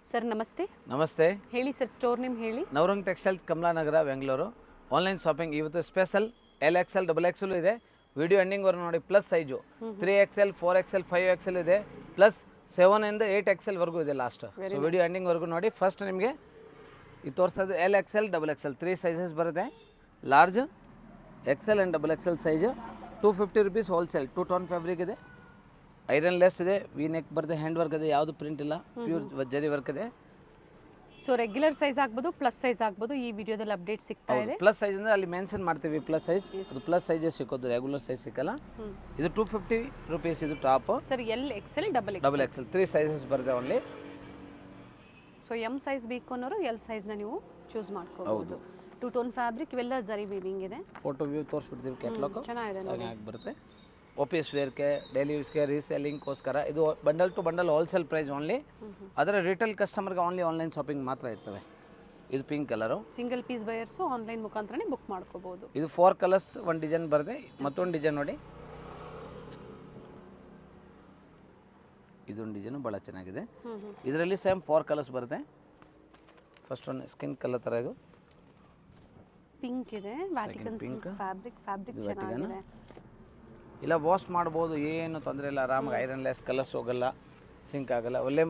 Sir ನಮಸ್ತೆ. ನಮಸ್ತೆ. ಹೇಳಿ ಸರ್, ಸ್ಟೋರ್ ನೇಮ್ ಹೇಳಿ. Navrang textiles Kamalanagar Bengaluru. Online shopping ಇವತ್ತು ಸ್ಪೆಷಲ್ LXL XXL ಇದೆ. ವಿಡಿಯೋ ಎಂಡಿಂಗ್ವರೆಗೂ ನೋಡಿ. Plus size 3XL 4XL 5XL ಇದೆ, ಪ್ಲಸ್ 7 ಇಂದ 8XL ವರೆಗೂ ಇದೆ ಲಾಸ್ಟ್. ಸೊ ವಿಡಿಯೋ ಎಂಡಿಂಗ್ವರೆಗೂ ನೋಡಿ. ಫಸ್ಟ್ ನಿಮಗೆ ಇದು ತೋರಿಸೋದು LXL XXL 3 ಸೈಜಸ್ ಬರುತ್ತೆ. Large, XL and XXL size 250 rupees wholesale. 2 tone fabric ಇದೆ, ಐರನ್ ಲೆಸ್ ಇದೆ, ವಿ ನೆಕ್ ಬರುತ್ತೆ, ಹ್ಯಾಂಡ್ ವರ್ಕ್ ಇದೆ, ಯಾವುದು ಪ್ರಿಂಟ್ ಇಲ್ಲ, ಪ್ಯೂರ್ ಜರಿ ವರ್ಕ್ ಇದೆ. ಸೊ ರೆಗ್ಯುಲರ್ ಸೈಜ್ ಆಗ್ಬೋದು, ಪ್ಲಸ್ ಸೈಜ್ ಆಗ್ಬೋದು. ಈ ವಿಡಿಯೋದಲ್ಲಿ ಅಪ್ಡೇಟ್ ಸಿಗ್ತಾ ಇದೆ. ಪ್ಲಸ್ ಸೈಜ್ ಅಂದರೆ ಅಲ್ಲಿ ಮೆನ್ಷನ್ ಮಾಡ್ತೀವಿ ಪ್ಲಸ್ ಸೈಜ್, ಅದು ಪ್ಲಸ್ ಸೈಜೇ ಸಿಕ್ಕೋದು, ರೆಗ್ಯುಲರ್ ಸೈಜ್ ಸಿಕ್ಕಲ್ಲ. ಇದು 250 rupees ಇದು top. Sir XL XXL 3 sizes ಬರುತ್ತೆ ಓನ್ಲಿ. ಸೊ ಎಮ್ ಸೈಜ್ ಬೇಕು ಅನ್ನೋರು ಎಲ್ ಸೈಜ್ನ ನೀವು ಚೂಸ್ ಮಾಡ್ಕೋಬಹುದು. 2 ಟೋನ್ ಫ್ಯಾಬ್ರಿಕ್, ಇವೆಲ್ಲ ಜರಿ ವೀವಿಂಗ್ ಇದೆ. Photo view ತೋರಿಸ್ಬಿಡ್ತೀವಿ. ಕೆಟ್ಲಾಕ್ ಚೆನ್ನಾಗಿದೆ, ಬರುತ್ತೆ. ಆಫೀಸ್ ವೇರ್ಗೆ, ಡೈಲಿ ಯೂಸ್ಗೆ, ರೀಸೆಲ್ಲಿಂಗ್ಗೋಸ್ಕರ. ಇದು bundle to bundle wholesale price only. ಅದರ ರಿಟೇಲ್ ಕಸ್ಟಮರ್ಗೆ ಓನ್ಲಿ ಆನ್ಲೈನ್ ಶಾಪಿಂಗ್ ಮಾತ್ರ ಇರ್ತವೆ. ಇದು pink colour, single piece buyers online ಮುಖಾಂತರನೇ ಬುಕ್ ಮಾಡ್ಕೋಬಹುದು. ಇದು 4 ಕಲರ್ಸ್, ಒಂದು ಡಿಸೈನ್ ಬರುತ್ತೆ. ಮತ್ತೊಂದು ಡಿಸೈನ್ ನೋಡಿ, ಇದೊಂದು ಡಿಸೈನು ಭಾಳ ಚೆನ್ನಾಗಿದೆ. ಇದರಲ್ಲಿ ಸೇಮ್ 4 ಕಲರ್ಸ್ ಬರುತ್ತೆ. ಫಸ್ಟ್ ಒಂದು ಸ್ಕಿನ್ ಕಲರ್ ಥರ, ಇದು ಪಿಂಕ್ ಇದೆ, ವ್ಯಾಟಿಕನ್ ಫ್ಯಾಬ್ರಿಕ್ ಚೆನ್ನಾಗಿದೆ. ಇಲ್ಲ ವಾಶ್ ಮಾಡ್ಬೋದು, ಏನು ತೊಂದರೆ ಇಲ್ಲ. ಆರಾಮಾಗಿ ಐರನ್ ಲೆಸ್, ಕಲರ್ಸ್ ಹೋಗಲ್ಲ, ಸಿಂಕ್ ಆಗಲ್ಲ. ಒಳ್ಳೆ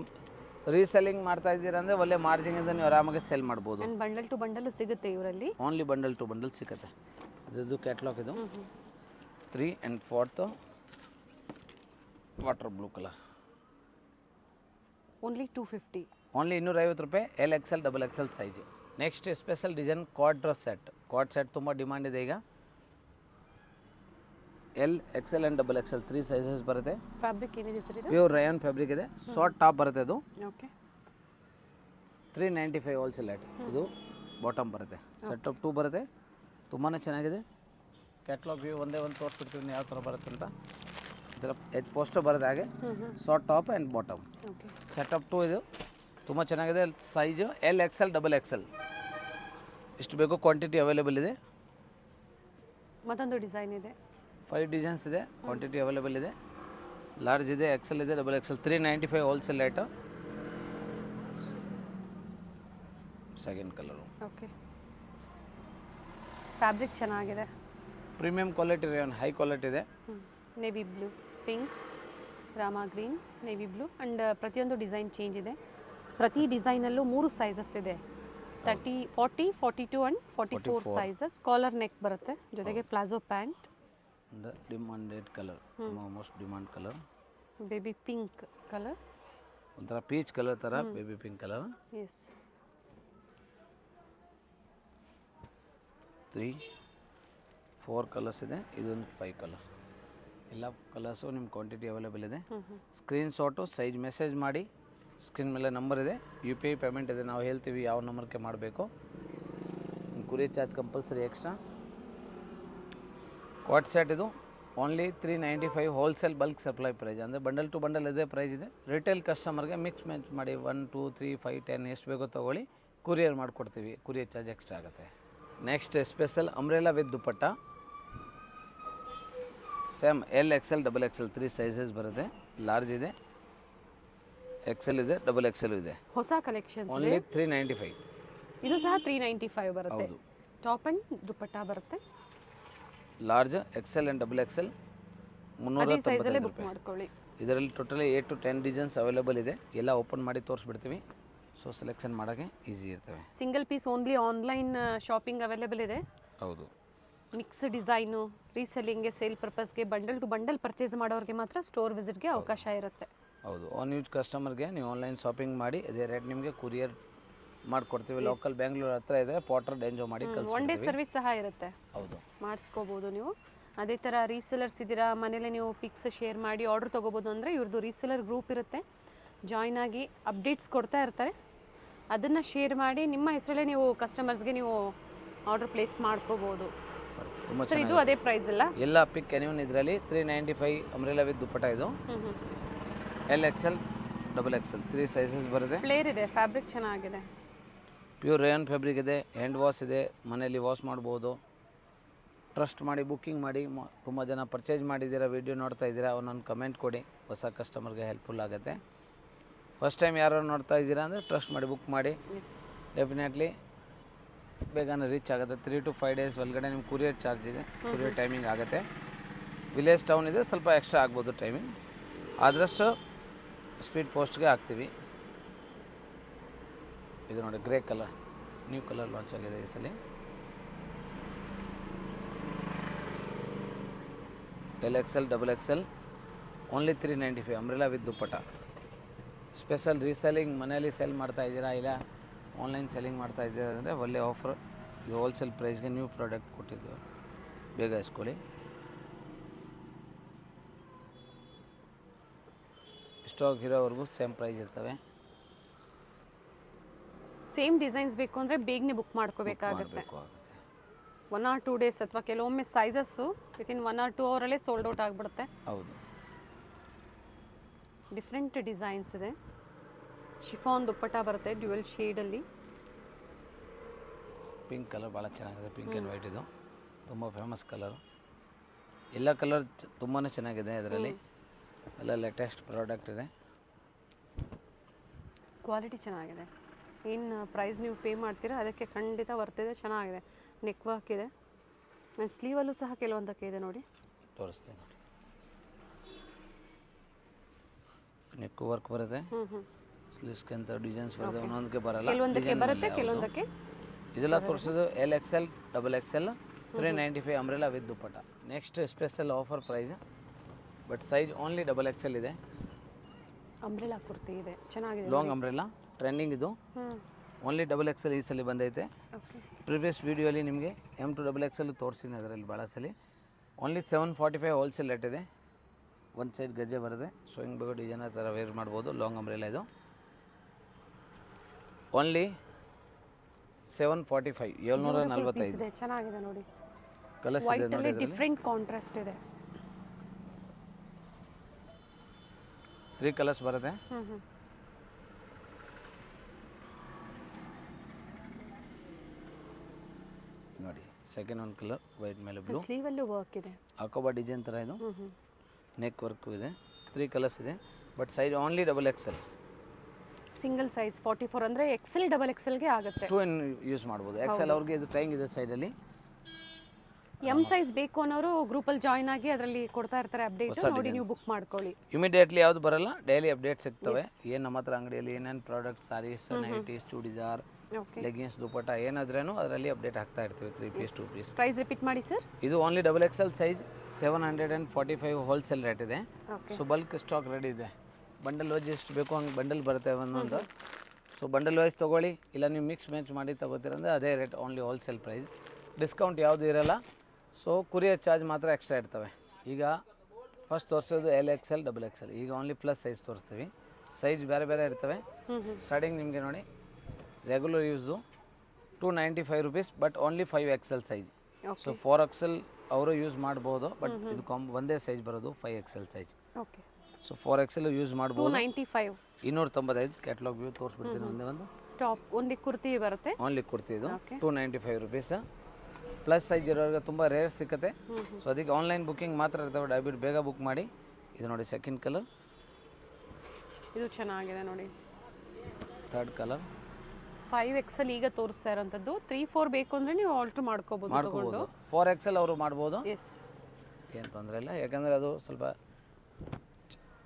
ರೀಸೆಲ್ಲಿಂಗ್ ಮಾಡ್ತಾ ಇದ್ದೀರಾ ಅಂದರೆ ಒಳ್ಳೆ ಮಾರ್ಜಿನಿಂದ ನೀವು ಆರಾಮಾಗಿ ಸೇಲ್ ಮಾಡ್ಬೋದು. ಬಂಡಲ್ ಟು ಬಂಡಲ್ ಸಿಗುತ್ತೆ ಇವರಲ್ಲಿ. ಓನ್ಲಿ ಬಂಡಲ್ ಟು ಬಂಡಲ್ ಸಿಗುತ್ತೆ. ಅದು ಕ್ಯಾಟ್ಲಾಗ್. ಇದು 3 and 4th water blue colour, only 250, only 250 ರೂಪಾಯಿ. LXL XXL size. Next special design Quad set ತುಂಬ ಡಿಮಾಂಡ್ ಇದೆ ಈಗ. LXL ಆ್ಯಂಡ್ XXL 3 ಸೈಜಸ್ ಬರುತ್ತೆ. ಫ್ಯಾಬ್ರಿಕ್ ಏನಿದೆ ಸರ್ ಇದು? ಪ್ಯೂರ್ ರಯಾನ್ ಫ್ಯಾಬ್ರಿಕ್ ಇದೆ. ಶಾರ್ಟ್ ಟಾಪ್ ಬರುತ್ತೆ. ಅದು ಓಕೆ, 395 ಹೋಲ್ಸೇಲ್ ರೇಟ್. ಇದು ಬಾಟಮ್ ಬರುತ್ತೆ. ಸೆಟ್ ಆಫ್ 2 ಬರುತ್ತೆ. ತುಂಬಾ ಚೆನ್ನಾಗಿದೆ. ಕ್ಯಾಟ್ಲಾಗ್ ವ್ಯೂ ಒಂದೇ ಒಂದು ತೋರಿಸ್ಬಿಡ್ತೀನಿ ಯಾವ ಥರ ಬರುತ್ತೆ ಅಂತ. ಇದರ ಪೋಸ್ಟರ್ ಬರುತ್ತೆ ಹಾಗೆ. Short top and bottom. Set of 2 ಇದು ತುಂಬ ಚೆನ್ನಾಗಿದೆ. ಸೈಜು LXL XXL ಎಷ್ಟು ಬೇಕೋ ಕ್ವಾಂಟಿಟಿ ಅವೈಲೇಬಲ್ ಇದೆ. ಮತ್ತೊಂದು ಡಿಸೈನ್ ಇದೆ, 5 ಡಿಸೈನ್ಸ್ ಇದೆ, ಕ್ವಾಂಟಿಟಿ ಅವೈಲೇಬಲ್ ಇದೆ. ಲಾರ್ಜ್ ಇದೆ, XL ಇದೆ, XXL 395 wholesale rate. Second colour. Okay, fabric ಚೆನ್ನಾಗಿದೆ, ಪ್ರೀಮಿಯಂ ಕ್ವಾಲಿಟಿ, ಹೈ ಕ್ವಾಲಿಟಿ ಇದೆ. Navy blue, pink, Rama green, navy blue and ಪ್ರತಿಯೊಂದು ಡಿಸೈನ್ ಚೇಂಜ್ ಇದೆ. ಪ್ರತಿ ಡಿಸೈನಲ್ಲೂ 3 ಸೈಜಸ್ ಇದೆ. 30, 40, 42 ಆ್ಯಂಡ್ 44 ಸೈಜಸ್. ಕಾಲರ್ ನೆಕ್ ಬರುತ್ತೆ, ಜೊತೆಗೆ palazzo pant. Demanded colour, most demand colour, baby pink colour, ಒಂಥರ peach colour ಥರ baby pink colour. Yes, 3, 4 colours ಇದೆ. ಇದೊಂದು 5 ಕಲರ್. ಎಲ್ಲ ಕಲರ್ಸು ನಿಮ್ಮ ಕ್ವಾಂಟಿಟಿ ಅವೈಲೇಬಲ್ ಇದೆ. ಸ್ಕ್ರೀನ್ ಶಾಟು, ಸೈಜ್ ಮೆಸೇಜ್ ಮಾಡಿ. ಸ್ಕ್ರೀನ್ ಮೇಲೆ ನಂಬರ್ ಇದೆ, UPI ಪೇಮೆಂಟ್ ಇದೆ. ನಾವು ಹೇಳ್ತೀವಿ ಯಾವ ನಂಬರ್ಗೆ ಮಾಡಬೇಕು. Courier charge compulsory extra. Quad set ಇದು only 395 wholesale bulk supply price. ಅಂದರೆ ಬಂಡಲ್ ಟು ಬಂಡಲ್ ಇದೇ ಪ್ರೈಸ್ ಇದೆ. ರಿಟೇಲ್ ಕಸ್ಟಮರ್ಗೆ ಮಿಕ್ಸ್ ಮ್ಯಾಚ್ ಮಾಡಿ 1, 2, 3, 5, 10 ಎಷ್ಟು ಬೇಕೋ ತೊಗೊಳ್ಳಿ, ಕುರಿಯರ್ ಮಾಡಿಕೊಡ್ತೀವಿ. ಕುರಿಯರ್ ಚಾರ್ಜ್ ಎಕ್ಸ್ಟ್ರಾ ಆಗುತ್ತೆ. Next special umbrella with dupatta. Same LXL XXL 3 sizes ಬರುತ್ತೆ. ಲಾರ್ಜ್ ಇದೆ, XL ಇದೆ, XXL ಇದೆ. ಹೊಸ ಕಲೆಕ್ಷನ್ಸ್ ಓನ್ಲಿ 395. ಇದು ಸಹ 395 ಬರುತ್ತೆ. ಟಾಪ್ ಆ್ಯಂಡ್ ದುಪ್ಪಟ್ಟ ಬರುತ್ತೆ. Large, XL and XXL 395 book ಮಾಡ್ಕೊಳ್ಳಿ. ಇದರಲ್ಲಿ ಟೋಟಲಿ 8 to 10 ಡಿಸೈನ್ಸ್ ಅವೈಲೇಬಲ್ ಇದೆ. ಎಲ್ಲ ಓಪನ್ ಮಾಡಿ ತೋರಿಸ್ಬಿಡ್ತೀವಿ. ಸೊ ಸೆಲೆಕ್ಷನ್ ಮಾಡೋಕ್ಕೆ ಈಸಿ ಇರ್ತವೆ. Single piece only online shopping available ಇದೆ. ಹೌದು. ಮಿಕ್ಸ್ ಡಿಸೈನು, ರೀಸೆಲ್ಲಿಂಗ್ಗೆ, ಸೇಲ್ ಪರ್ಪಸ್ಗೆ, ಬಂಡಲ್ ಟು ಬಂಡಲ್ ಪರ್ಚೇಸ್ ಮಾಡೋರಿಗೆ ಮಾತ್ರ ಸ್ಟೋರ್ ವಿಸಿಟ್ಗೆ ಅವಕಾಶ ಇರುತ್ತೆ. ಹೌದು. ಆನ್ ಯೂಸ್ ಕಸ್ಟಮರ್ಗೆ ನೀವು ಆನ್ಲೈನ್ ಶಾಪಿಂಗ್ ಮಾಡಿ ಇದೇ ರೇಟ್ ನಿಮಗೆ ಕುರಿಯರ್ ಮಾಡಿಕೊಡ್ತೀವಿ. ಲೋಕಲ್ ಬೆಂಗಳೂರು ಹತ್ರ ಇದೆ, ಪಾಟರ್ ಡೆಂಜೋ ಮಾಡಿ ಒನ್ ಡೇ ಸರ್ವಿಸ್ ಸಹ ಇರುತ್ತೆ. ಹೌದು, ಮಾಡಿಸ್ಕೋಬೋದು ನೀವು. ಅದೇ ಥರ ರೀಸೆಲರ್ಸ್ ಇದ್ದೀರಾ, ಮನೇಲಿ ನೀವು ಪಿಕ್ಸ್ ಶೇರ್ ಮಾಡಿ ಆರ್ಡರ್ ತೊಗೋಬೋದು ಅಂದರೆ ಇವ್ರದ್ದು ರೀಸೆಲರ್ ಗ್ರೂಪ್ ಇರುತ್ತೆ. ಜಾಯ್ನ್ ಆಗಿ ಅಪ್ಡೇಟ್ಸ್ ಕೊಡ್ತಾ ಇರ್ತಾರೆ. ಅದನ್ನು ಶೇರ್ ಮಾಡಿ ನಿಮ್ಮ ಹೆಸರಲ್ಲೇ ನೀವು ಕಸ್ಟಮರ್ಸ್ಗೆ ನೀವು ಆರ್ಡರ್ ಪ್ಲೇಸ್ ಮಾಡ್ಕೋಬೋದು. ತುಂಬ ಸರ್ ಇದು ಅದೇ ಪ್ರೈಸ್ ಅಲ್ಲ? ಎಲ್ಲ ಪಿಕ್ ಎನಿವನ್ ಇದರಲ್ಲಿ 395 ಅಂಬ್ರೆಲಾ ವಿತ್ ದುಪ್ಪಟ್ಟ. ಇದು LXL XXL 3 ಸೈಜಸ್ ಬರುತ್ತೆ. ಫ್ಲೇರ್ ಇದೆ, ಫ್ಯಾಬ್ರಿಕ್ ಚೆನ್ನಾಗಿದೆ, ಪ್ಯೂರ್ ರೇಯನ್ ಫ್ಯಾಬ್ರಿಕ್ ಇದೆ. ಹ್ಯಾಂಡ್ ವಾಶ್ ಇದೆ, ಮನೆಯಲ್ಲಿ ವಾಶ್ ಮಾಡ್ಬೋದು. ಟ್ರಸ್ಟ್ ಮಾಡಿ ಬುಕ್ಕಿಂಗ್ ಮಾಡಿ. ತುಂಬ ಜನ ಪರ್ಚೇಸ್ ಮಾಡಿದ್ದೀರಾ, ವಿಡಿಯೋ ನೋಡ್ತಾ ಇದ್ದೀರಾ, ಒಂದೊಂದು ಕಮೆಂಟ್ ಕೊಡಿ. ಹೊಸ ಕಸ್ಟಮರ್ಗೆ ಹೆಲ್ಪ್ಫುಲ್ ಆಗುತ್ತೆ. ಫಸ್ಟ್ ಟೈಮ್ ಯಾರು ನೋಡ್ತಾ ಇದ್ದೀರಾ ಅಂದರೆ ಟ್ರಸ್ಟ್ ಮಾಡಿ ಬುಕ್ ಮಾಡಿ, ಎಸ್. ಡೆಫಿನೆಟ್ಲಿ ಬೇಗನೆ ರೀಚ್ ಆಗುತ್ತೆ. 3 to 5 ಡೇಸ್ ಒಳಗಡೆ ನಿಮ್ಮ ಕುರಿಯರ್ ಚಾರ್ಜ್ ಇದೆ, ಕುರಿಯರ್ ಟೈಮಿಂಗ್ ಆಗುತ್ತೆ. ವಿಲೇಜ್ ಟೌನ್ ಇದೆ, ಸ್ವಲ್ಪ ಎಕ್ಸ್ಟ್ರಾ ಆಗ್ಬೋದು ಟೈಮಿಂಗ್, ಆದಷ್ಟು ಸ್ಪೀಡ್ ಪೋಸ್ಟ್ಗೆ ಹಾಕ್ತೀವಿ. ಇದು ನೋಡಿ grey colour, new colour launch ಆಗಿದೆ ಈ ಸಲ. LXL XXL only 395 umbrella with dupatta. Special reselling ಮನೆಯಲ್ಲಿ ಸೆಲ್ ಮಾಡ್ತಾ ಇದ್ದೀರಾ, ಇಲ್ಲ ಆನ್ಲೈನ್ ಸೆಲ್ಲಿಂಗ್ ಮಾಡ್ತಾ ಇದ್ದೀರಾ ಅಂದರೆ ಒಳ್ಳೆ ಆಫರ್. ಇದು ಹೋಲ್ಸೇಲ್ ಪ್ರೈಸ್ಗೆ ನ್ಯೂ ಪ್ರಾಡಕ್ಟ್ ಕೊಟ್ಟಿದ್ದು, ಬೇಗ ಇಸ್ಕೊಳ್ಳಿ. ಸ್ಟಾಕ್ ಇರೋವರೆಗೂ ಸೇಮ್ ಪ್ರೈಸ್ ಇರ್ತವೆ. ಸೇಮ್ ಡಿಸೈನ್ಸ್ ಬೇಕು ಅಂದರೆ ಬೇಗನೆ ಬುಕ್ ಮಾಡ್ಕೋಬೇಕಾಗುತ್ತೆ. 1 or 2 ಡೇಸ್ ಅಥವಾ ಕೆಲವೊಮ್ಮೆ ಸೈಜಸ್ಸು ವಿತಿನ್ 1 or 2 ಅವರಲ್ಲೇ ಸೋಲ್ಡ್ ಔಟ್ ಆಗಿಬಿಡುತ್ತೆ. ಹೌದು. ಡಿಫ್ರೆಂಟ್ ಡಿಸೈನ್ಸ್ ಇದೆ. ಶಿಫಾನ್ ದುಪ್ಪಟ್ಟ ಬರುತ್ತೆ ಡ್ಯುಯಲ್ ಶೇಡಲ್ಲಿ. ಪಿಂಕ್ ಕಲರ್ ಭಾಳ ಚೆನ್ನಾಗಿದೆ, ಪಿಂಕ್ ಆ್ಯಂಡ್ ವೈಟ್. ಇದು ತುಂಬ ಫೇಮಸ್ ಕಲರು. ಎಲ್ಲ ಕಲರ್ ತುಂಬಾ ಚೆನ್ನಾಗಿದೆ ಇದರಲ್ಲಿ, ಎಲ್ಲ ಲೇಟೆಸ್ಟ್ ಪ್ರಾಡಕ್ಟ್ ಇದೆ. ಕ್ವಾಲಿಟಿ ಚೆನ್ನಾಗಿದೆ. ಏನು ಪ್ರೈಸ್ ನೀವು ಪೇ ಮಾಡ್ತೀರಾ ಅದಕ್ಕೆ ಖಂಡಿತ ವರ್ತಿದೆ, ಚೆನ್ನಾಗಿದೆ. ನೆಕ್ ವರ್ಕ್ ಇದೆ, ಆ್ಯಂಡ್ ಸ್ಲೀವಲ್ಲೂ ಸಹ ಕೆಲವೊಂದಕ್ಕೆ ಇದೆ ನೋಡಿ, ತೋರಿಸ್ತೀನಿ ನೋಡಿ. ನೆಕ್ ವರ್ಕ್ ಬರುತ್ತೆ, ಸ್ಲೀವ್ಸ್ಗೆ ಅಂತ ಡಿಸೈನ್ಸ್ ಬರುತ್ತೆ, ಒಂದೊಂದಕ್ಕೆ ಬರಲ್ಲ, ಕೆಲವೊಂದಕ್ಕೆ ಬರುತ್ತೆ, ಕೆಲವೊಂದಕ್ಕೆ ಇದೆಲ್ಲ ತೋರಿಸೋದು LXL XXL 395 umbrella with dupatta. Next special offer price, but size only XXL ಇದೆ. ಅಂಬ್ರೆಲಾ ಕುರ್ತಿ ಇದೆ, ಚೆನ್ನಾಗಿದೆ. ಲಾಂಗ್ ಅಂಬ್ರೆಲಾ ಟ್ರೆಂಡಿಂಗ್ ಇದು, ಓನ್ಲಿ XXL ಈ ಸಲ ಬಂದೈತೆ. ಪ್ರಿವಿಯಸ್ ವೀಡಿಯೋಲಿ ನಿಮಗೆ M to XXL ತೋರಿಸಿದ್ದೀನಿ ಅದರಲ್ಲಿ ಭಾಳ ಸಲ. ಓನ್ಲಿ 745 ಹೋಲ್ಸೇಲ್ ರೇಟ್ ಇದೆ. ಒಂದು ಸೈಡ್ ಗಜ್ಜೆ ಬರುತ್ತೆ, ಸೊ ಹಿಂಗೆ ಬೇಕು ಡಿಸೈನ್ ಆ ಥರ ವೇರ್ ಮಾಡ್ಬೋದು. ಲಾಂಗ್ ಅಂಬ್ರೆಲಾ ಇದು ಓನ್ಲಿ 745, 745. ಇದೆ, ಚೆನ್ನಾಗಿದೆ ನೋಡಿ. ಕಲರ್ಸ್ ಇದೆ ವೈಟ್ ನೋಡಿ, ಅಲ್ಲಿ ಡಿಫ್ರೆಂಟ್ ಕಾಂಟ್ರಾಸ್ಟ್ ಇದೆ. 3 ಕಲರ್ಸ್ ಬರುತ್ತೆ. ನೋಡಿ ಸೆಕೆಂಡ್ ಒಂದು ಕಲರ್ ವೈಟ್ ಮೇಲೆ ಬ್ಲೂ, ಸ್ಲೀವಲ್ಲೂ ವರ್ಕ್ ಇದೆ, ಹಾಕೋಬಾ ಡಿಸೈನ್ ಥರ. ಇದು ನೆಕ್ ವರ್ಕು ಇದೆ. 3 ಕಲರ್ಸ್ ಇದೆ, but size only XXL. Single size 44 ಅಂದರೆ XL XXLಗೆ ಆಗುತ್ತೆ. 2N ಯೂಸ್ ಮಾಡ್ಬೋದು. XL ಅವ್ರಿಗೆ ಇದು ಟೈಂಗ್ ಇದೆ ಸೈಡಲ್ಲಿ. M ಸೈಜ್ ಬೇಕು ಅನ್ನೋರು ಗ್ರೂಪಲ್ಲಿ ಜಾಯ್ನ್ ಆಗಿ ಅದರಲ್ಲಿ ಕೊಡ್ತಾ ಇರ್ತಾರೆ ಅಪ್ಡೇಟ್, ನೋಡಿ ನೀವು ಬುಕ್ ಮಾಡ್ಕೊಳ್ಳಿ. ಇಮಿಡಿಯೇಟ್ಲಿ ಯಾವುದು ಬರಲ್ಲ, ಡೈಲಿ ಅಪ್ಡೇಟ್ ಸಿಗ್ತವೆ. ಏನು ನಮ್ಮ ಹತ್ರ ಅಂಗಡಿಯಲ್ಲಿ ಏನೇನು product, saris, nighties, churidar, leggings, dupatta ಏನಾದ್ರೂ ಅದರಲ್ಲಿ ಅಪ್ಡೇಟ್ ಆಗ್ತಾ ಇರ್ತೀವಿ. 3 ಪೀಸ್ 2 ಪೀಸ್. ಪ್ರೈಸ್ ರಿಪೀಟ್ ಮಾಡಿ ಸರ್. ಇದು only XXL size 745 wholesale rate ಇದೆ. ಸೊ ಬಲ್ಕ್ ಸ್ಟಾಕ್ ರೆಡಿ ಇದೆ. ಬಂಡಲ್ ವೈಸ್ ಎಷ್ಟು ಬೇಕೋ ಹಂಗೆ ಬಂಡಲ್ ಬರುತ್ತೆ ಒಂದೊಂದು. ಸೊ ಬಂಡಲ್ ವೈಸ್ ತೊಗೊಳ್ಳಿ, ಇಲ್ಲ ನೀವು ಮಿಕ್ಸ್ ಮ್ಯಾಚ್ ಮಾಡಿ ತೊಗೋತೀರಂದರೆ ಅದೇ rate, only wholesale price. Discount ಯಾವುದು ಇರೋಲ್ಲ. ಸೊ ಕುರಿಯರ್ ಚಾರ್ಜ್ ಮಾತ್ರ ಎಕ್ಸ್ಟ್ರಾ ಇರ್ತವೆ. ಈಗ ಫಸ್ಟ್ ತೋರಿಸೋದು LXL XXL. ಈಗ ಓನ್ಲಿ ಪ್ಲಸ್ ಸೈಜ್ ತೋರಿಸ್ತೀವಿ. ಸೈಜ್ ಬೇರೆ ಬೇರೆ ಇರ್ತವೆ. ಸ್ಟಾರ್ಟಿಂಗ್ ನಿಮಗೆ ನೋಡಿ regular use 295 rupees, but only 5XL size. So 4XL ಅವರು ಯೂಸ್ ಮಾಡ್ಬೋದು, ಬಟ್ ಇದು ಒಂದೇ ಸೈಜ್ ಬರೋದು 5XL size. Okay. So 4XL use ಮಾಡ್ಬೋದು. 295, 295 ಕ್ಯಾಟ್ಲಾಗ್ ವ್ಯೂ ತೋರಿಸ್ಬಿಡ್ತೀನಿ. ಒಂದೇ ಒಂದು ಟಾಪ್ ಓನ್ಲಿ ಕುರ್ತಿ ಬರುತ್ತೆ. ಓನ್ಲಿ ಕುರ್ತಿ ಇದು 295 rupees. ಪ್ಲಸ್ ಸೈಜ್ ಇರೋರಿಗೆ ತುಂಬ ರೇರ್ ಸಿಗುತ್ತೆ. ಸೊ ಅದಕ್ಕೆ ಆನ್ಲೈನ್ ಬುಕ್ಕಿಂಗ್ ಮಾತ್ರ ಇರ್ತವೆ, ದಯವಿಟ್ಟು ಬೇಗ ಬುಕ್ ಮಾಡಿ. ಇದು ನೋಡಿ ಸೆಕೆಂಡ್ ಕಲರ್, ಇದು ಚೆನ್ನಾಗಿದೆ ನೋಡಿ. ಥರ್ಡ್ ಕಲರ್ 5XL ಈಗ ತೋರಿಸ್ತಾ ಇರೋಂಥದ್ದು. 3-4 ಬೇಕು ಅಂದರೆ ನೀವು ಆಲ್ಟ್ರ್ ಮಾಡ್ಕೋಬೋದು. 4XL ಅವರು ಮಾಡ್ಬೋದು, ಎಸ್, ಏನು ತೊಂದರೆ ಇಲ್ಲ. ಯಾಕಂದರೆ ಅದು ಸ್ವಲ್ಪ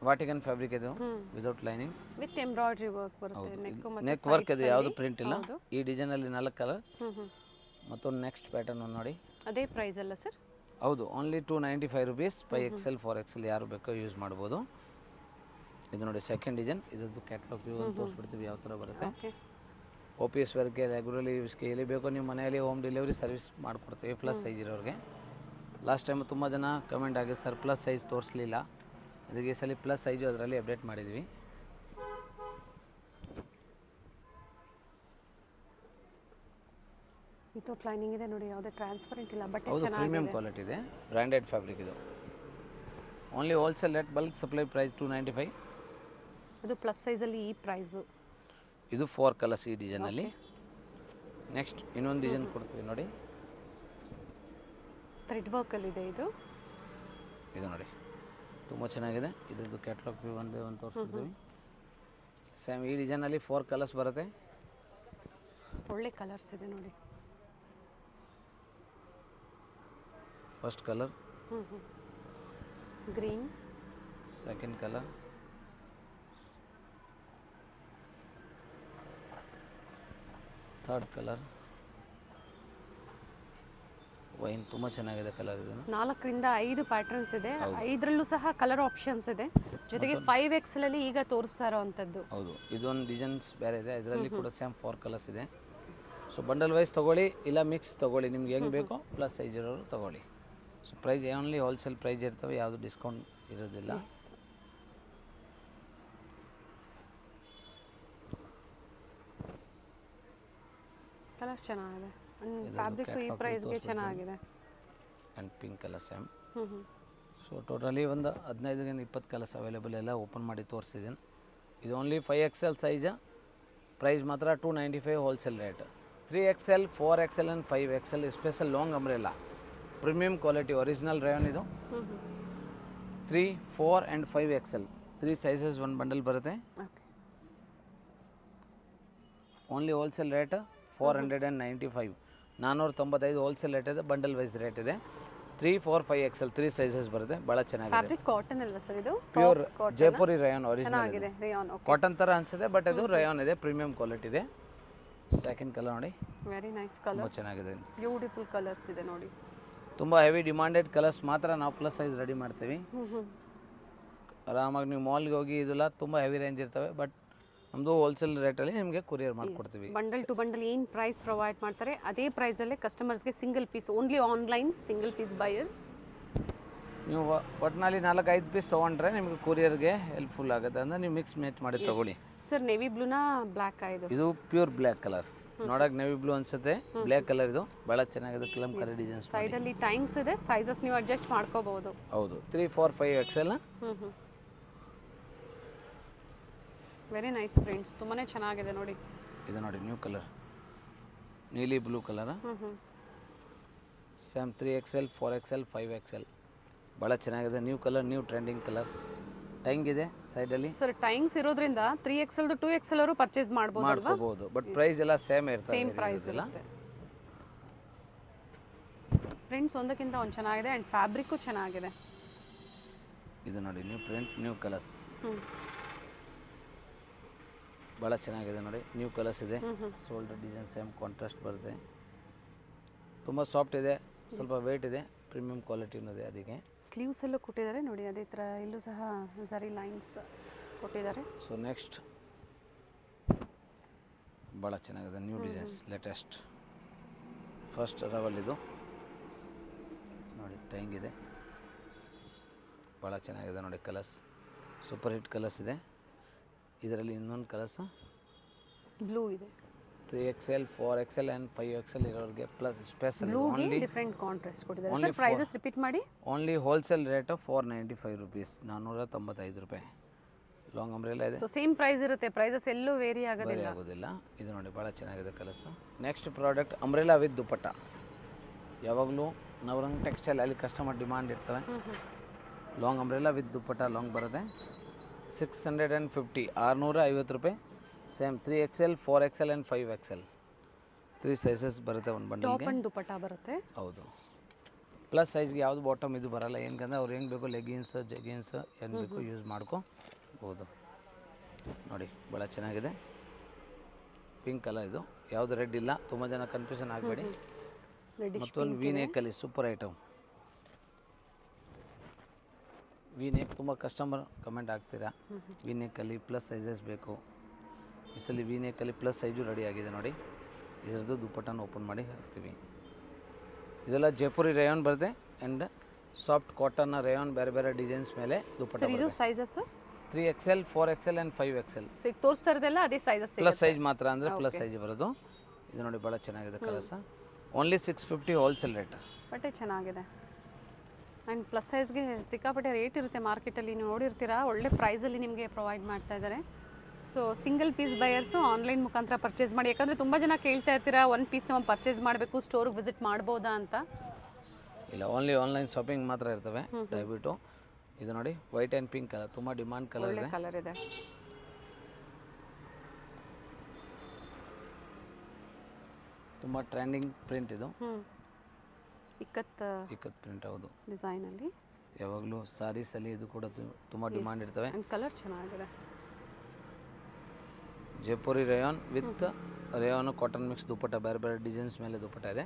ವಾಟಿಕನ್ ಫ್ಯಾಬ್ರಿಕ್ ಇದು, without lining with embroidery work ಬರುತ್ತೆ. ನೆಕ್ ವರ್ಕ್ ಇದು, ಯಾವುದು ಪ್ರಿಂಟ್ ಇಲ್ಲ. ಈ ಡಿಸೈನಲ್ಲಿ 4 ಕಲರ್. ಮತ್ತೊಂದು ನೆಕ್ಸ್ಟ್ ಪ್ಯಾಟರ್ನ್ ನೋಡಿ. ಅದೇ ಪ್ರೈಸ್ ಅಲ್ಲ ಸರ್? ಹೌದು, ಓನ್ಲಿ 295 rupees. 5XL 4XL ಯಾರು ಬೇಕೋ ಯೂಸ್ ಮಾಡ್ಬೋದು. ಇದು ನೋಡಿ ಸೆಕೆಂಡ್ ಡಿಸೈನ್. ಇದ್ರದ್ದು ಕ್ಯಾಟ್ಲಾಗ್ ವ್ಯೂ ಅಂತ ತೋರಿಸ್ಬಿಡ್ತೀವಿ ಯಾವ ಥರ ಬರುತ್ತೆ. OPS ವರ್ಕ್ಗೆ ರೆಗ್ಯುಲರ್ಲಿ ಯೂಸ್ಗೆ ಎಲ್ಲಿ ಬೇಕೋ ನೀವು ಮನೆಯಲ್ಲಿ ಹೋಮ್ ಡೆಲಿವರಿ ಸರ್ವಿಸ್ ಮಾಡಿಕೊಡ್ತೀವಿ ಪ್ಲಸ್ ಸೈಜ್ ಇರೋರಿಗೆ. ಲಾಸ್ಟ್ ಟೈಮ್ ತುಂಬ ಜನ ಕಮೆಂಟ್ ಆಗಿದೆ, ಸರ್ ಪ್ಲಸ್ ಸೈಜ್ ತೋರಿಸಲಿಲ್ಲ, ಅದಕ್ಕೆ ಈ ಸಲ ಪ್ಲಸ್ ಸೈಜು ಅದರಲ್ಲಿ ಅಪ್ಡೇಟ್ ಮಾಡಿದ್ವಿ. ವಿತೌಟ್ ಲೈನಿಂಗ್ ಇದೆ ನೋಡಿ, ಯಾವುದೇ ಟ್ರಾನ್ಸ್ಪರೆಂಟ್ ಇಲ್ಲ, ಬಟ್ ಹೌದು ಪ್ರೀಮಿಯಂ ಕ್ವಾಲಿಟಿ ಇದೆ, ಬ್ರ್ಯಾಂಡೆಡ್ ಫ್ಯಾಬ್ರಿಕ್ ಇದು. Only wholesale rate, bulk supply price 295. ಅದು ಪ್ಲಸ್ ಸೈಜಲ್ಲಿ ಈ ಪ್ರೈಸು. ಇದು 4 ಕಲರ್ಸ್ ಈ ಡಿಸೈನಲ್ಲಿ. ನೆಕ್ಸ್ಟ್ ಇನ್ನೊಂದು ಡಿಸೈನ್ ಕೊಡ್ತೀವಿ ನೋಡಿ, ಥ್ರೆಡ್ ವರ್ಕಲ್ಲಿದೆ ಇದು. ಇದು ನೋಡಿ ತುಂಬ ಚೆನ್ನಾಗಿದೆ. ಇದ್ರದ್ದು ಕ್ಯಾಟ್ಲಾಗ್ ವ್ಯೂ ಒಂದು ತೋರಿಸ್ಬಿಡ್ತೀವಿ. ಸೇಮ್ ಈ ಡಿಸೈನಲ್ಲಿ 4 ಕಲರ್ಸ್ ಬರುತ್ತೆ. ಒಳ್ಳೆ ಕಲರ್ಸ್ ಇದೆ ನೋಡಿ. First colour, green, second colour, third colour wine. ತುಂಬ ಚೆನ್ನಾಗಿದೆ ಕಲರ್ ಇದು. 4ರಿಂದ 5 ಪ್ಯಾಟರ್ನ್ಸ್ ಇದೆ. 5ರಲ್ಲೂ ಸಹ ಕಲರ್ ಆಪ್ಷನ್ಸ್ ಇದೆ. ಜೊತೆಗೆ 5XL ಅಲ್ಲಿ ಈಗ ತೋರಿಸ್ತಾ ಇರೋವಂಥದ್ದು. ಹೌದು, ಇದೊಂದು ಡಿಸೈನ್ಸ್ ಬೇರೆ ಇದೆ. ಇದರಲ್ಲಿ ಕೂಡ ಸೇಮ್ 4 ಕಲರ್ಸ್ ಇದೆ. ಸೊ ಬಂಡಲ್ ವೈಸ್ ತೊಗೊಳ್ಳಿ, ಇಲ್ಲ ಮಿಕ್ಸ್ ತೊಗೊಳ್ಳಿ, ನಿಮ್ಗೆ ಹೆಂಗೆ ಬೇಕೋ ಪ್ಲಸ್ ಸೈಜ್ ಇರೋರು ತೊಗೊಳ್ಳಿ. So price only wholesale price ಇರ್ತವೆ, ಯಾವುದು ಡಿಸ್ಕೌಂಟ್ ಇರೋದಿಲ್ಲ. ಕಲರ್ಸ್ ಚೆನ್ನಾಗಿದೆ. ಫ್ಯಾಬ್ರಿಕ್ ಈ ಪ್ರೈಸ್ಗೆ ಚೆನ್ನಾಗಿದೆ. And pink colour same. So totally ಒಂದು 15-20 ಕಲರ್ಸ್ ಅವೈಲೇಬಲ್ ಎಲ್ಲ ಓಪನ್ ಮಾಡಿ ತೋರಿಸಿದ್ದೀನಿ. ಇದು ಓನ್ಲಿ 5XL ಸೈಜ್. ಪ್ರೈಸ್ ಮಾತ್ರ 295 wholesale rate. 3XL, 4XL and 5XL special long umbrella, premium quality original rayon ಇದು. 3, 4 ಆ್ಯಂಡ್ 5XL 3 ಸೈಜಸ್ ಒಂದು ಬಂಡಲ್ ಬರುತ್ತೆ. Only wholesale rate 495, 495 wholesale rate ಇದೆ. ಬಂಡಲ್ ವೈಸ್ ರೇಟ್ ಇದೆ. 3, 4, 5XL 3 ಸೈಜಸ್ ಬರುತ್ತೆ. ಭಾಳ ಚೆನ್ನಾಗಿದೆ. Fabric cotton ಅಲ್ವಾ ಸರ್ ಇದು? ಪ್ಯೂರ್ ಜೈಪುರಿ ರಯಾನ್ ಒರಿಜಿನಲ್ ಆಗಿದೆ. ರೇಯಾನ್ ಕಾಟನ್ ಥರ ಅನಿಸುತ್ತೆ, ಬಟ್ ಅದು ರಯಾನ್ ಇದೆ, ಪ್ರೀಮಿಯಂ ಕ್ವಾಲಿಟಿ ಇದೆ. ಸೆಕೆಂಡ್ ಕಲರ್ ನೋಡಿ, ವೆರಿ ನೈಸ್ ಕಲರ್, ತುಂಬ ಚೆನ್ನಾಗಿದೆ. ಬ್ಯೂಟಿಫುಲ್ ಕಲರ್ಸ್ ಇದೆ ನೋಡಿ. ತುಂಬ ಹೆವಿ ಡಿಮಾಂಡೆಡ್ ಕಲರ್ಸ್ ಮಾತ್ರ ನಾವು ಪ್ಲಸ್ ಸೈಜ್ ರೆಡಿ ಮಾಡ್ತೀವಿ. ಆರಾಮಾಗಿ ನೀವು ಮಾಲ್ಗೆ ಹೋಗಿ ಇದೆಲ್ಲ ತುಂಬ ಹೆವಿ ರೇಂಜ್ ಇರ್ತವೆ, ಬಟ್ ನಮ್ಮದು ಹೋಲ್ಸೇಲ್ ರೇಟಲ್ಲಿ ನಿಮಗೆ ಕೊರಿಯರ್ ಮಾಡಿಕೊಡ್ತೀವಿ. ಬಂಡಲ್ ಟು ಬಂಡಲ್ ಏನು ಪ್ರೈಸ್ ಪ್ರೊವೈಡ್ ಮಾಡ್ತಾರೆ ಅದೇ ಪ್ರೈಸಲ್ಲೇ ಕಸ್ಟಮರ್ಸ್ಗೆ single piece, only online single piece buyers. ನೀವು ಒಟ್ಟಿನಲ್ಲಿ 4-5 ಪೀಸ್ ತೊಗೊಂಡ್ರೆ ನಿಮಗೆ ಕೊರಿಯರ್ಗೆ ಹೆಲ್ಪ್ಫುಲ್ ಆಗುತ್ತೆ. ಅಂದರೆ ನೀವು ಮಿಕ್ಸ್ ಮ್ಯಾಚ್ ಮಾಡಿ ತೊಗೊಳ್ಳಿ. ಸರ್ ನೇವಿ ಬ್ಲೂನಾ ಬ್ಲ್ಯಾಕ್ ಇದು? ಇದು ಪ್ಯೂರ್ ಬ್ಲ್ಯಾಕ್ ಕಲರ್ಸ್. ನೋಡೋಕೆ ನೇವಿ ಬ್ಲೂ ಅನ್ಸುತ್ತೆ, ಬ್ಲ್ಯಾಕ್ ಕಲರ್ ಇದು ಭಾಳ ಚೆನ್ನಾಗಿದೆ. ಕಲರ್ ಡಿಸೈನ್ಸ್ ಸೈಡಲ್ಲಿ ಟೈಮ್ಸ್ ಇದೆ, ಸೈಜಸ್ ನೀವು ಅಡ್ಜಸ್ಟ್ ಮಾಡ್ಕೋಬಹುದು. ಹೌದು, 3, 4, 5XL. ವೆರಿ ನೈಸ್ ಫ್ರೆಂಡ್ಸ್, ತುಂಬಾನೇ ಚೆನ್ನಾಗಿದೆ ನೋಡಿ. ಇದು ನೋಡಿ ನ್ಯೂ ಕಲರ್, ನೀಲಿ blue colour. Same 3XL, 4XL, 5XL ಭಾಳ ಚೆನ್ನಾಗಿದೆ. New colour, new trending colours. ಟೈಂಗ್ ಇದೆ ಸೈಡಲ್ಲಿ. ಸರ್ ಟೈಂಗ್ಸ್ ಇರೋದ್ರಿಂದ 3XL 2XL ಅವರು ಪರ್ಚೇಸ್ ಮಾಡ್ಬೋದು, ಬಟ್ ಪ್ರೈಸ್ ಎಲ್ಲ ಸೇಮ್ ಇರ್ತದೆ. ಸೇಮ್ ಪ್ರೈಸ್ ಇರುತ್ತೆ ಫ್ರೆಂಡ್ಸ್. ಒಂದಕ್ಕಿಂತ ಒಂದು ಚೆನ್ನಾಗಿದೆ ಆ್ಯಂಡ್ ಫ್ಯಾಬ್ರಿಕ್ಕು ಚೆನ್ನಾಗಿದೆ. ಇದು ನೋಡಿ ನ್ಯೂ ಪ್ರಿಂಟ್, ನ್ಯೂ ಕಲರ್ಸ್ ಭಾಳ ಚೆನ್ನಾಗಿದೆ ನೋಡಿ. ನ್ಯೂ ಕಲರ್ಸ್ ಇದೆ. ಶೋಲ್ಡರ್ ಡಿಸೈನ್ ಸೇಮ್ ಕಾಂಟ್ರಾಸ್ಟ್ ಬರುತ್ತೆ. ತುಂಬ ಸಾಫ್ಟ್ ಇದೆ, ಸ್ವಲ್ಪ ವೇಟ್ ಇದೆ, ಪ್ರೀಮಿಯಂ ಕ್ವಾಲಿಟಿನೂ ಇದೆ. ಅದಕ್ಕೆ ಸ್ಲೀವ್ಸ್ ಎಲ್ಲೂ ಕೊಟ್ಟಿದ್ದಾರೆ ನೋಡಿ, ಅದೇ ಥರ ಇಲ್ಲೂ ಸಹ ಸರಿ ಲೈನ್ಸ್ ಕೊಟ್ಟಿದ್ದಾರೆ. ಸೊ ನೆಕ್ಸ್ಟ್ ಭಾಳ ಚೆನ್ನಾಗಿದೆ, ನ್ಯೂ ಡಿಸೈನ್ಸ್, ಲೇಟೆಸ್ಟ್. ಫಸ್ಟ್ ರವಲ್ ಇದು ನೋಡಿ, ಟೈಂಗ್ ಇದೆ, ಭಾಳ ಚೆನ್ನಾಗಿದೆ ನೋಡಿ. ಕಲರ್ಸ್ ಸೂಪರ್ ಹಿಟ್ ಕಲರ್ಸ್ ಇದೆ. ಇದರಲ್ಲಿ ಇನ್ನೊಂದು ಕಲರ್ಸ್ ಬ್ಲೂ ಇದೆ. 3XL, 4XL ಆ್ಯಂಡ್ 5XL ಇರೋರಿಗೆ plus special only different contrast ಕೊಟ್ಟಿದ್ದಾರೆ. ಸರ್ ಪ್ರೈಸಸ್ ರಿಪೀಟ್ ಮಾಡಿ. ಓನ್ಲಿ ಹೋಲ್ಸೇಲ್ ರೇಟ್ 495 rupees, 495 ರೂಪಾಯಿ. ಲಾಂಗ್ ಅಂಬ್ರೆಲ್ಲ ಇದೆ. ಸೊ ಸೇಮ್ ಪ್ರೈಸ್ ಇರುತ್ತೆ, ಪ್ರೈಸಸ್ ಎಲ್ಲೂ ವೇರಿ ಆಗೋದಿಲ್ಲ. ಇದು ನೋಡಿ ಭಾಳ ಚೆನ್ನಾಗಿದೆ colours. Next product umbrella with dupatta. ಯಾವಾಗಲೂ ನವರಂಗ್ ಟೆಕ್ಸ್ಟೈಲ್ ಅಲ್ಲಿ ಕಸ್ಟಮರ್ ಡಿಮಾಂಡ್ ಇರ್ತವೆ. Long umbrella with dupatta long ಬರುತ್ತೆ. 650, 650 ರೂಪಾಯಿ. Same 3XL, 4XL and 5XL 3 sizes ಬರುತ್ತೆ ಒಂದು ಬಂಡಲ್ಗೆ. ದುಪಟ್ಟ ಬರುತ್ತೆ. ಹೌದು, ಪ್ಲಸ್ ಸೈಜ್ಗೆ ಯಾವುದು ಬಾಟಮ್ ಇದು ಬರಲ್ಲ. ಏನಂದ್ರೆ ಅವ್ರು ಹೆಂಗೆ ಬೇಕು ಲೆಗಿನ್ಸ್, ಜಗಿನ್ಸ್ ಏನು ಬೇಕು ಯೂಸ್ ಮಾಡ್ಕೋಬೋದು. ನೋಡಿ ಭಾಳ ಚೆನ್ನಾಗಿದೆ. ಪಿಂಕ್ ಕಲರ್ ಇದು, ಯಾವುದು ರೆಡ್ ಇಲ್ಲ. ತುಂಬ ಜನ ಕನ್ಫ್ಯೂಷನ್ ಆಗಬೇಡಿ. ಮತ್ತೊಂದು ವಿ ನೆಕ್ಕಲ್ಲಿ ಸೂಪರ್ ಐಟಮ್. ವಿ ನೆಕ್ ತುಂಬ ಕಸ್ಟಮರ್ ಕಮೆಂಟ್ ಆಗ್ತೀರಾ, ವಿ ನೆಕ್ಕಲ್ಲಿ ಪ್ಲಸ್ ಸೈಜಸ್ ಬೇಕು. ಈ ಸಲ ವಿ ನೆಕ್ಕಲ್ಲಿ ಪ್ಲಸ್ ಸೈಜು ರೆಡಿ ಆಗಿದೆ ನೋಡಿ. ಇದರದ್ದು ದುಪ್ಪಟ್ಟನ ಓಪನ್ ಮಾಡಿ ಹಾಕ್ತೀವಿ. ಇದೆಲ್ಲ ಜೈಪುರಿ ರೇಯಾನ್ ಬರುತ್ತೆ ಆ್ಯಂಡ್ ಸಾಫ್ಟ್ ಕಾಟನ್ನ ರೇಯಾನ್ ಬೇರೆ ಬೇರೆ ಡಿಸೈನ್ಸ್ ಮೇಲೆ ದುಪ್ಪಟ್ಟ. ಇದು sizes 3XL, 4XL and 5XL. So ಈಗ ತೋರಿಸ್ತಾ ಇರೋದೆಲ್ಲ ಅದೇ ಸೈಜಸ್, ಪ್ಲಸ್ ಸೈಜ್ ಮಾತ್ರ, ಅಂದರೆ ಪ್ಲಸ್ ಸೈಜ್ ಬರೋದು. ಇದು ನೋಡಿ ಭಾಳ ಚೆನ್ನಾಗಿದೆ ಕಲರ್ಸ. Only 650 wholesale rate. ಬಟ್ಟೆ ಚೆನ್ನಾಗಿದೆ ಆ್ಯಂಡ್ ಪ್ಲಸ್ ಸೈಜ್ಗೆ ಸಿಕ್ಕಾಪಟ್ಟೆ ರೇಟ್ ಇರುತ್ತೆ ಮಾರ್ಕೆಟಲ್ಲಿ, ನೀವು ನೋಡಿರ್ತೀರಾ. ಒಳ್ಳೆ ಪ್ರೈಸಲ್ಲಿ ನಿಮಗೆ ಪ್ರೊವೈಡ್ ಮಾಡ್ತಾ ಇದ್ದಾರೆ. So single piece buyers online ಮುಖಾಂತರ ಪರ್ಚೇಸ್ ಮಾಡಿ. ಯಾಕಂದರೆ ತುಂಬ ಜನ ಕೇಳ್ತಾ ಇರ್ತೀರಾ, ಒಂದು ಪೀಸ್ ನಾವು ಪರ್ಚೇಸ್ ಮಾಡಬೇಕು, ಸ್ಟೋರಿಗೆ ವಿಸಿಟ್ ಮಾಡ್ಬೋದಾ ಅಂತ. ಇಲ್ಲ, ಓನ್ಲಿ ಆನ್ಲೈನ್ ಶಾಪಿಂಗ್ ಮಾತ್ರ ಇರ್ತವೆ ದಯವಿಟ್ಟು. ಇದು ನೋಡಿ ವೈಟ್ ಆ್ಯಂಡ್ ಪಿಂಕ್ ಕಲರ್, ತುಂಬ ಡಿಮಾಂಡ್ ಕಲರ್ ಇದೆ. ಕಲರ್ ಇದೆ. ತುಂಬ ಟ್ರೆಂಡಿಂಗ್ ಪ್ರಿಂಟ್ ಇದು. ಇಕ್ಕತ್ ಪ್ರಿಂಟ್ ಹೌದು. ಡಿಸೈನಲ್ಲಿ ಯಾವಾಗಲೂ ಸಾರೀಸಲ್ಲಿ ಇದು ಕೂಡ ತುಂಬ ಡಿಮಾಂಡ್ ಇರ್ತವೆ. ಕಲರ್ ಚೆನ್ನಾಗಿದೆ. Jaipuri rayon with rayon cotton mix dupatta, ಬೇರೆ ಬೇರೆ ಡಿಸೈನ್ಸ್ ಮೇಲೆ ದುಪ್ಪಟ್ಟ ಇದೆ.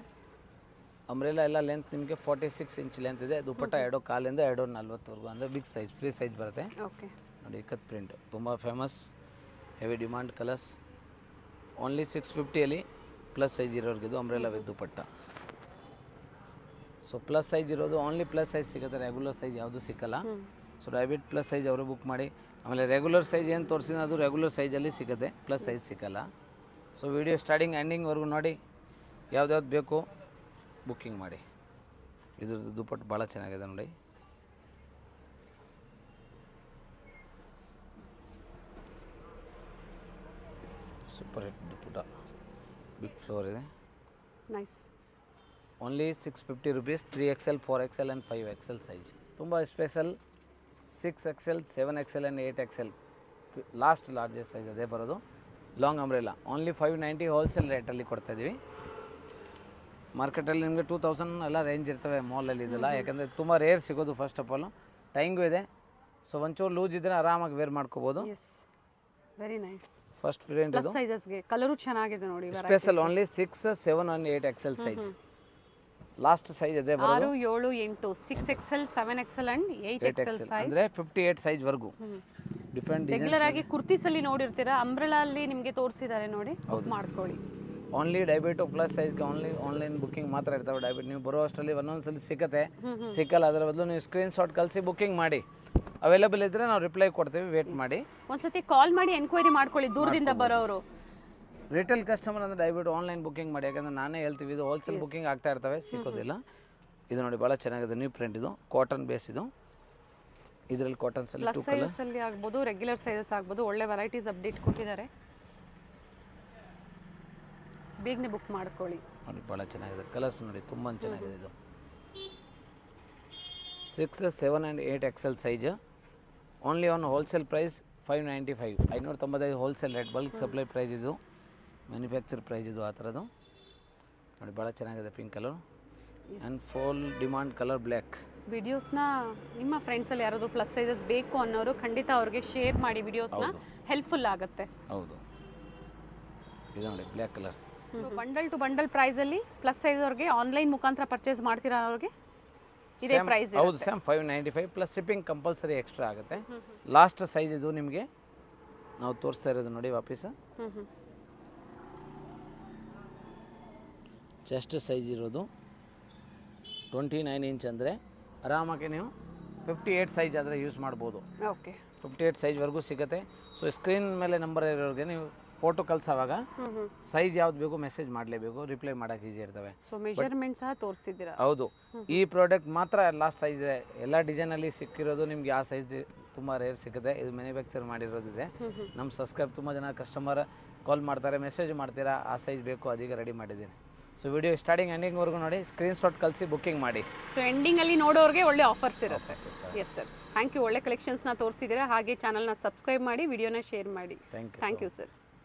ಅಂಬ್ರೆಲಾ ಎಲ್ಲ ಲೆಂತ್ ನಿಮಗೆ 46 ಇಂಚ್ ಲೆಂತ್ ಇದೆ. ದುಪ್ಪಟ್ಟ 2.25 2.40 ಅಂದರೆ ಬಿಗ್ ಸೈಜ್, ಫ್ರೀ ಸೈಜ್ ಬರುತ್ತೆ. ಓಕೆ ನೋಡಿ ಇಕ್ಕತ್ ಪ್ರಿಂಟ್ ತುಂಬ famous, heavy demand colours. Only 650 plus size ಇರೋರ್ಗಿದು umbrella with dupatta. So plus size ಇರೋದು ಓನ್ಲಿ ಪ್ಲಸ್ ಸೈಜ್ ಸಿಗುತ್ತೆ, ರೆಗ್ಯುಲರ್ ಸೈಜ್ ಯಾವುದು ಸಿಕ್ಕಲ್ಲ. ಸೊ ಡೈಬಿಟ್ ಪ್ಲಸ್ ಸೈಜ್ ಅವರು ಬುಕ್ ಮಾಡಿ. ಆಮೇಲೆ ರೆಗ್ಯುಲರ್ ಸೈಜ್ ಏನು ತೋರಿಸಿದ್ರೆ ಅದು ರೆಗ್ಯುಲರ್ ಸೈಜಲ್ಲಿ ಸಿಗುತ್ತೆ, ಪ್ಲಸ್ ಸೈಜ್ ಸಿಕ್ಕಲ್ಲ. ಸೊ ವಿಡಿಯೋ ಸ್ಟಾರ್ಟಿಂಗ್ ಎಂಡಿಂಗ್ವರೆಗೂ ನೋಡಿ, ಯಾವ್ದು ಬೇಕು ಬುಕ್ಕಿಂಗ್ ಮಾಡಿ. ಇದ್ರದ್ದು ದುಪ್ಪಟ್ಟು ಭಾಳ ಚೆನ್ನಾಗಿದೆ ನೋಡಿ. Super hit dupatta, big floor ಇದೆ. Nice. Only 650 rupees. 3XL 4XL and 5XL size. ತುಂಬ special 6XL 7XL and 8XL last largest size ಅದೇ ಬರೋದು. ಲಾಂಗ್ ಅಂಬ್ರೆಲಾ ಓನ್ಲಿ 590 ಹೋಲ್ಸೇಲ್ ರೇಟಲ್ಲಿ ಕೊಡ್ತಾಯಿದ್ದೀವಿ. ಮಾರ್ಕೆಟಲ್ಲಿ ನಿಮಗೆ 2000 ಎಲ್ಲ ರೇಂಜ್ ಇರ್ತವೆ ಮಾಲಲ್ಲಿ ಇದೆಲ್ಲ, ಯಾಕಂದರೆ ತುಂಬ ರೇರ್ ಸಿಗೋದು. ಫಸ್ಟ್ ಆಫ್ ಆಲು ಟೈಂಗೂ ಇದೆ. ಸೊ ಒಂಚೂರು ಲೂಸ್ ಇದ್ದರೆ ಆರಾಮಾಗಿ ವೇರ್ ಮಾಡ್ಕೋಬೋದು. Very nice. First print plus ಸೈಜಸ್ಗೆ ಕಲರು ಚೆನ್ನಾಗಿದೆ ನೋಡಿ. Special only 6, 7 and 8XL size. Last size ಅದೇ ಬರೋದು. 6, 7, 8 6XL 7XL and 8XL size ಅಂದರೆ 58 ಸೈಜ್ವರೆಗೂ ಡಿಫ್ರೆಂಟ್ ರೆಗ್ಯುಲರ್ ಆಗಿ ಕುರ್ತೀಸ್ ಅಲ್ಲಿ ನೋಡಿರ್ತೀರಾ, ಅಂಬ್ರೆಲಾ ಅಲ್ಲಿ ನಿಮಗೆ ತೋರಿಸಿದ್ದಾರೆ ನೋಡಿ, ಬುಕ್ ಮಾಡ್ಕೊಳ್ಳಿ. ಓನ್ಲಿ ಡೈಬಿಟು ಪ್ಲಸ್ ಸೈಜ್ಗೆ ಓನ್ಲಿ ಆನ್ಲೈನ್ ಬುಕ್ಕಿಂಗ್ ಮಾತ್ರ ಇರ್ತಾವೆ. ಡೈಬಿಟ್ ನೀವು ಬರೋ ಅಷ್ಟರಲ್ಲಿ ಒಂದೊಂದ್ಸಲಿ ಸಿಗುತ್ತೆ, ಸಿಕ್ಕಲ್ಲ. ಅದರ ಬದಲು ನೀವು ಸ್ಕ್ರೀನ್ಶಾಟ್ ಕಳಿಸಿ ಬುಕ್ಕಿಂಗ್ ಮಾಡಿ. ಅವೈಲೇಬಲ್ ಇದ್ದರೆ ನಾವು ರಿಪ್ಲೈ ಕೊಡ್ತೀವಿ, ವೇಟ್ ಮಾಡಿ. ಒಂದ್ಸತಿ ಕಾಲ್ ಮಾಡಿ ಎನ್ಕ್ವೈರಿ ಮಾಡ್ಕೊಳ್ಳಿ, ದೂರದಿಂದ ಬರೋರು. ರಿಟೇಲ್ ಕಸ್ಟಮರ್ ಅಂದರೆ ದಯವಿಟ್ಟು ಆನ್ಲೈನ್ ಬುಕ್ಕಿಂಗ್ ಮಾಡಿ, ಯಾಕಂದರೆ ನಾನೇ ಹೇಳ್ತೀವಿ ಇದು ಹೋಲ್ಸೇಲ್ ಬುಕ್ಕಿಂಗ್ ಆಗ್ತಾ ಇರ್ತವೆ, ಸಿಕ್ಕೋದಿಲ್ಲ. ಇದು ನೋಡಿ ಭಾಳ ಚೆನ್ನಾಗಿದೆ, ನ್ಯೂ ಪ್ರಿಂಟ್ ಇದು, ಕಾಟನ್ ಬೇಸ್ ಇದು. ಇದರಲ್ಲಿ ಕಾಟನ್ಸ್ ಅಲ್ಲಿ ಪ್ಲಸ್ ಸೈಜಸ್ ಅಲ್ಲಿ ಆಗ್ಬೋದು, ರೆಗ್ಯುಲರ್ ಸೈಜಸ್ ಆಗ್ಬೋದು, ಒಳ್ಳೆ ವೆರೈಟೀಸ್ ಅಪ್ಡೇಟ್ ಕೊಟ್ಟಿದ್ದಾರೆ. ಬೇಗನೆ ಬುಕ್ ಮಾಡ್ಕೊಳ್ಳಿ. ನೋಡಿ ಭಾಳ ಚೆನ್ನಾಗಿದೆ, ಕಲರ್ಸ್ ನೋಡಿ ತುಂಬ ಚೆನ್ನಾಗಿದೆ. ಇದು 6, 7 and 8XL size. Only on wholesale price 595, 595 wholesale rate. Bulk supply price ಇದು, ಮ್ಯಾನುಫ್ಯಾಕ್ಚರ್ ಪ್ರೈಸ್ ಇದು ಆ ಥರದ್ದು. ನೋಡಿ ಭಾಳ ಚೆನ್ನಾಗಿದೆ, pink colour and full demand colour black. ವಿಡಿಯೋಸ್ನ ನಿಮ್ಮ ಫ್ರೆಂಡ್ಸಲ್ಲಿ ಯಾರಾದರೂ ಪ್ಲಸ್ ಸೈಜಸ್ ಬೇಕು ಅನ್ನೋರು ಖಂಡಿತ ಅವ್ರಿಗೆ ಶೇರ್ ಮಾಡಿ, ವಿಡಿಯೋಸ್ನ ಹೆಲ್ಪ್ಫುಲ್ ಆಗುತ್ತೆ. ಹೌದು, ಇದು ನೋಡಿ black colour. So bundle to bundle ಪ್ರೈಸಲ್ಲಿ ಪ್ಲಸ್ ಸೈಜ್ ಅವ್ರಿಗೆ ಆನ್ಲೈನ್ ಮುಖಾಂತರ ಪರ್ಚೇಸ್ ಮಾಡ್ತೀರಾ ಅವ್ರಿಗೆ ಇದೇ ಪ್ರೈಸ್. ಹೌದು same 595 plus shipping compulsory extra ಆಗುತ್ತೆ. ಲಾಸ್ಟ್ ಸೈಜ್ ಇದು ನಿಮಗೆ ನಾವು ತೋರಿಸ್ತಾ ಇರೋದು ನೋಡಿ ವಾಪೀಸ್. ಚೆಸ್ಟ್ ಸೈಜ್ ಇರೋದು 29 ಇಂಚ್ ಅಂದರೆ ಆರಾಮಾಗಿ ನೀವು 58 ಸೈಜ್ ಆದರೆ ಯೂಸ್ ಮಾಡ್ಬೋದು. ಓಕೆ, 58 ಸೈಜ್ವರೆಗೂ ಸಿಗುತ್ತೆ. ಸೊ ಸ್ಕ್ರೀನ್ ಮೇಲೆ ನಂಬರ್ ಇರೋರಿಗೆ ನೀವು ಫೋಟೋ ಕಳ್ಸೋವಾಗ ಸೈಜ್ ಯಾವ್ದು ಬೇಕು ಮೆಸೇಜ್ ಮಾಡಲೇಬೇಕು, ರಿಪ್ಲೈ ಮಾಡೋಕೆ ಈಸಿ ಇರ್ತವೆ. ಸೊ ಮೆಜರ್ಮೆಂಟ್ ಸಹ ತೋರಿಸಿದ್ದೀರಾ. ಹೌದು, ಈ ಪ್ರಾಡಕ್ಟ್ ಮಾತ್ರ ಲಾಸ್ಟ್ ಸೈಜ್ ಇದೆ. ಎಲ್ಲ ಡಿಸೈನಲ್ಲಿ ಸಿಕ್ಕಿರೋದು ನಿಮಗೆ ಆ ಸೈಜ್ ತುಂಬ ರೇರ್ ಸಿಗುತ್ತೆ. ಇದು ಮ್ಯಾನುಫ್ಯಾಕ್ಚರ್ ಮಾಡಿರೋದಿದೆ. ನಮ್ಮ ಸಬ್ಸ್ಕ್ರೈಬ್ ತುಂಬ ಜನ ಕಸ್ಟಮರ್ ಕಾಲ್ ಮಾಡ್ತಾರೆ, ಮೆಸೇಜ್ ಮಾಡ್ತೀರಾ, ಆ ಸೈಜ್ ಬೇಕು, ಅದೀಗ ರೆಡಿ ಮಾಡಿದ್ದೀನಿ. ಸೊ ವಿಡಿಯೋ ಸ್ಟಾರ್ಟಿಂಗ್ ಎಂಡಿಂಗ್ವರೆಗೂ ನೋಡಿ, ಸ್ಕ್ರೀನ್ಶಾಟ್ ಕಳಿಸಿ ಬುಕ್ಕಿಂಗ್ ಮಾಡಿ. ಸೊ ಎಂಡಿಂಗಲ್ಲಿ ನೋಡೋರಿಗೆ ಒಳ್ಳೆ ಆಫರ್ಸ್ ಇರುತ್ತೆ. Yes sir, thank you. ಒಳ್ಳೆ ಕಲೆಕ್ಷನ್ಸ್ನ ತೋರಿಸಿದ್ದೀರಾ. ಹಾಗೆ ಚಾನಲ್ನ ಸಬ್ಸ್ಕ್ರೈಬ್ ಮಾಡಿ, ವಿಡಿಯೋನ ಶೇರ್ ಮಾಡಿ. Thank you sir.